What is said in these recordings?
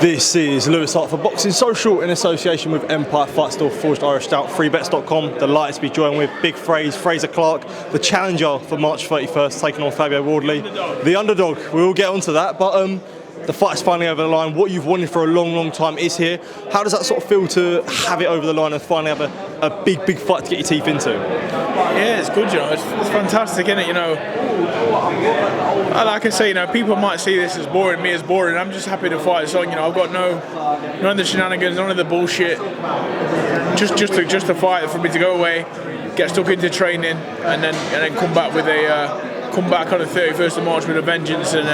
This is Lewis Hart for Boxing Social in association with Empire Fight Store, Forged Irish Stout, freebets.com. Delighted to be joined with Big Frazer Clarke, the challenger for March 31st, taking on Fabio Wardley. The underdog. We'll get onto that, but the fight's finally over the line. What you've wanted for a long time is here. How does that sort of feel to have it over the line and finally have a big fight to get your teeth into? Yeah, it's good, you know. It's fantastic, isn't it? You know, like I say, you know, people might see this as boring, me as boring. I'm just happy to fight this on. You know, I've got none of the shenanigans, none of the bullshit. Just a fight for me to go away, get stuck into training, and then come back with come back on the 31st of March with a vengeance and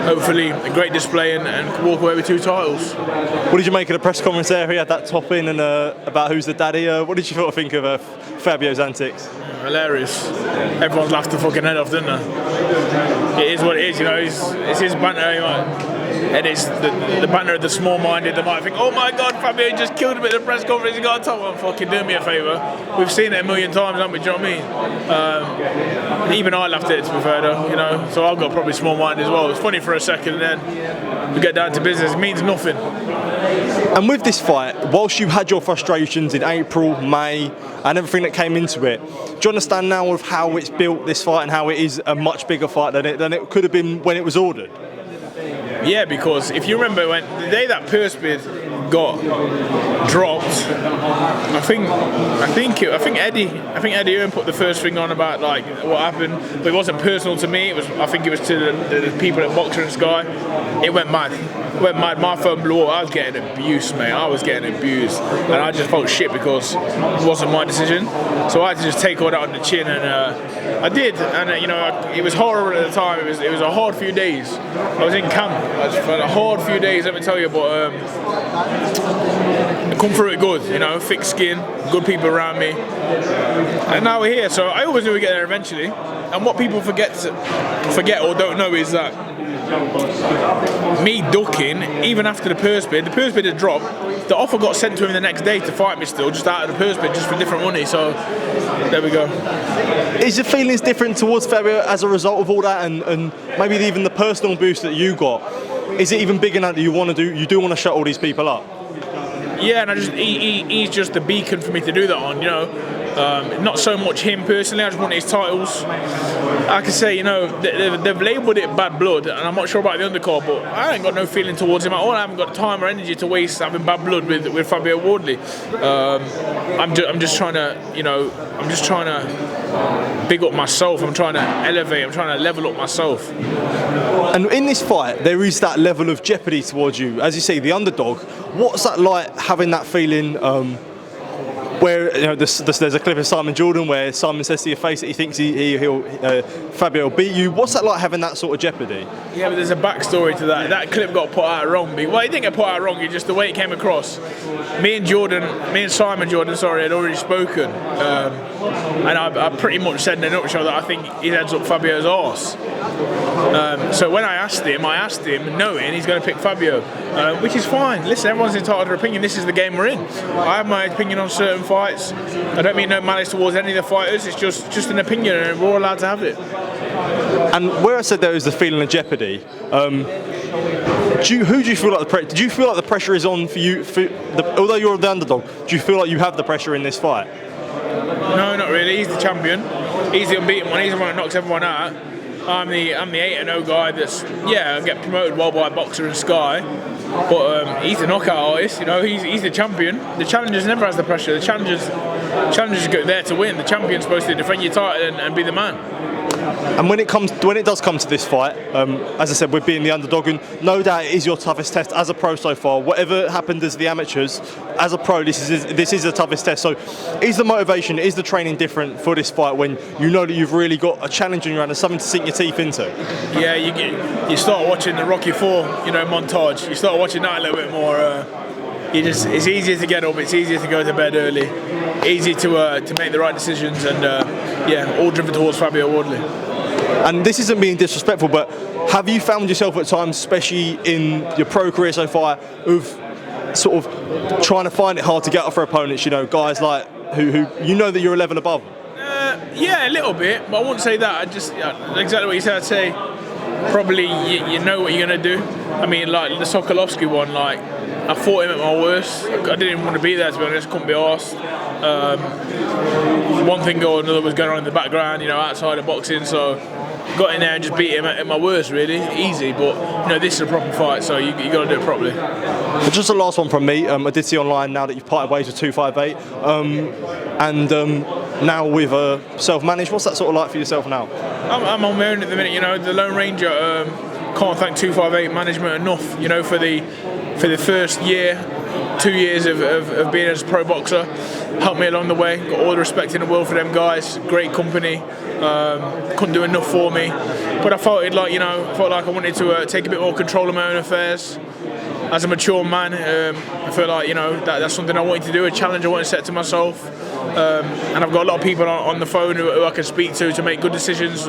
hopefully a great display and walk away with 2 titles. What did you make of the press conference there? He had that top in and about who's the daddy. What did you sort of think of Fabio's antics? Hilarious. Everyone's laughed the fucking head off, didn't they? It is what it is, you know. It's his banter, you know. And it's the banter of the small-minded that might think, oh my God, Fabio just killed him at the press conference, he got a top one. Fucking do me a favour. We've seen it a million times, haven't we? Do you know what I mean? Even I laughed at it, to be fair, though, you know. So I've got probably small-minded as well. It's funny for a second, and then we get down to business. It means nothing. And with this fight, whilst you had your frustrations in April, May, and everything that came into it, do you understand now of how it's built, this fight, and how it is a much bigger fight than it could have been when it was ordered? Yeah, because if you remember when the day that purse bid got dropped, I think Eddie Earn put the first thing on about like what happened, but it wasn't personal to me. I think it was to the people at Boxer and Sky. It went mad. My phone blew up. I was getting abused, mate. I was getting abused, and I just felt shit because it wasn't my decision. So I had to just take all that on the chin, and I did. And you know, it was horrible at the time. It was a hard few days. I was in camp. I had a hard few days, let me tell you. But I come through it good. You know, thick skin, good people around me, and now we're here. So I always knew we'd get there eventually. And what people forget or don't know is that me ducking, even after the purse bid had dropped, the offer got sent to him the next day to fight me still, just out of the purse bid, just for different money, so there we go. Is your feelings different towards Fabio as a result of all that, and maybe even the personal boost that you got? Is it even big enough that you do want to shut all these people up? Yeah, and he's just the beacon for me to do that on, you know. Not so much him personally, I just want his titles. I can say, you know, they've labelled it bad blood, and I'm not sure about the undercard, but I ain't got no feeling towards him at all. I haven't got time or energy to waste having bad blood with Fabio Wardley. I'm just trying to, you know, big up myself. I'm trying to elevate. I'm trying to level up myself. And in this fight, there is that level of jeopardy towards you. As you say, the underdog. What's that like, having that feeling? Where, you know, there's a clip of Simon Jordan where Simon says to your face that he thinks Fabio will beat you. What's that like, having that sort of jeopardy? Yeah, but there's a backstory to that. That clip got put out wrong. Well, it didn't get put out wrong. It's just the way it came across. Me and Simon Jordan, had already spoken, and I pretty much said in a nutshell that I think he heads up Fabio's arse. So when I asked him knowing he's going to pick Fabio, which is fine. Listen, everyone's entitled to their opinion. This is the game we're in. I have my opinion on certain fights. I don't mean no malice towards any of the fighters. It's just an opinion, and we're all allowed to have it. And where I said there was the feeling of jeopardy, who do you feel like did you feel like the pressure is on for you? Although you're the underdog, do you feel like you have the pressure in this fight? No, not really. He's the champion. He's the unbeaten one. He's the one that knocks everyone out. I'm the 8-0 guy that's I get promoted well by Boxer and Sky, but he's the knockout artist. You know, he's the champion. The challenger's never has the pressure. The challengers go there to win. The champion's supposed to defend your title and be the man. And when it does come to this fight, as I said, we're being the underdog, and no doubt it is your toughest test as a pro so far. Whatever happened as the amateurs, as a pro, this is the toughest test. So, is the motivation, is the training different for this fight when you know that you've really got a challenge in your hand and something to sink your teeth into? Yeah, you start watching the Rocky 4, montage. You start watching that a little bit more. It's easier to get up. It's easier to go to bed early. Easy to make the right decisions, and all driven towards Fabio Wardley. And this isn't being disrespectful, but have you found yourself at times, especially in your pro career so far, of sort of trying to find it hard to get up for opponents? You know, guys like who you know that you're a level above. Yeah, a little bit, but I wouldn't say that. I just exactly what you said. I'd say probably you know what you're going to do. I mean, like the Sokolovsky one, like I fought him at my worst. I didn't even want to be there, to be honest. Couldn't be arsed. One thing or another was going on in the background, outside of boxing. So got in there and just beat him at my worst, really. Easy, but this is a proper fight, so you got to do it properly. But just the last one from me. I did see online now that you've parted ways with 258, and now with self-managed. What's that sort of like for yourself now? I'm on my own at the minute. The Lone Ranger. Can't thank 258 management enough. For the first year, 2 years of being as a pro boxer, helped me along the way. Got all the respect in the world for them guys. Great company. Couldn't do enough for me, but I felt like I wanted to take a bit more control of my own affairs. As a mature man, I feel like that's something I wanted to do, a challenge I wanted to set to myself. And I've got a lot of people on the phone who I can speak to make good decisions,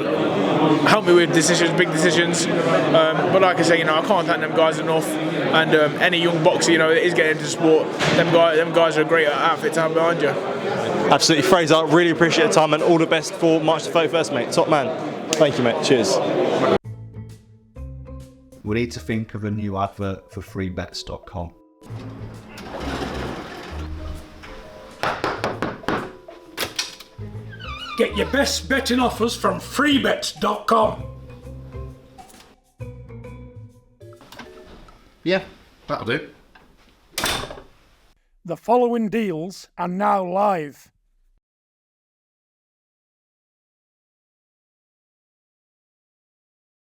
help me with decisions, big decisions. But like I say, I can't thank them guys enough. And any young boxer, that is getting into sport, them guys are a great outfit to have behind you. Absolutely, Frazer. Really appreciate the time and all the best for March the 31st, mate. Top man. Thank you, mate. Cheers. We need to think of a new advert for freebets.com. Get your best betting offers from freebets.com. Yeah, that'll do. The following deals are now live.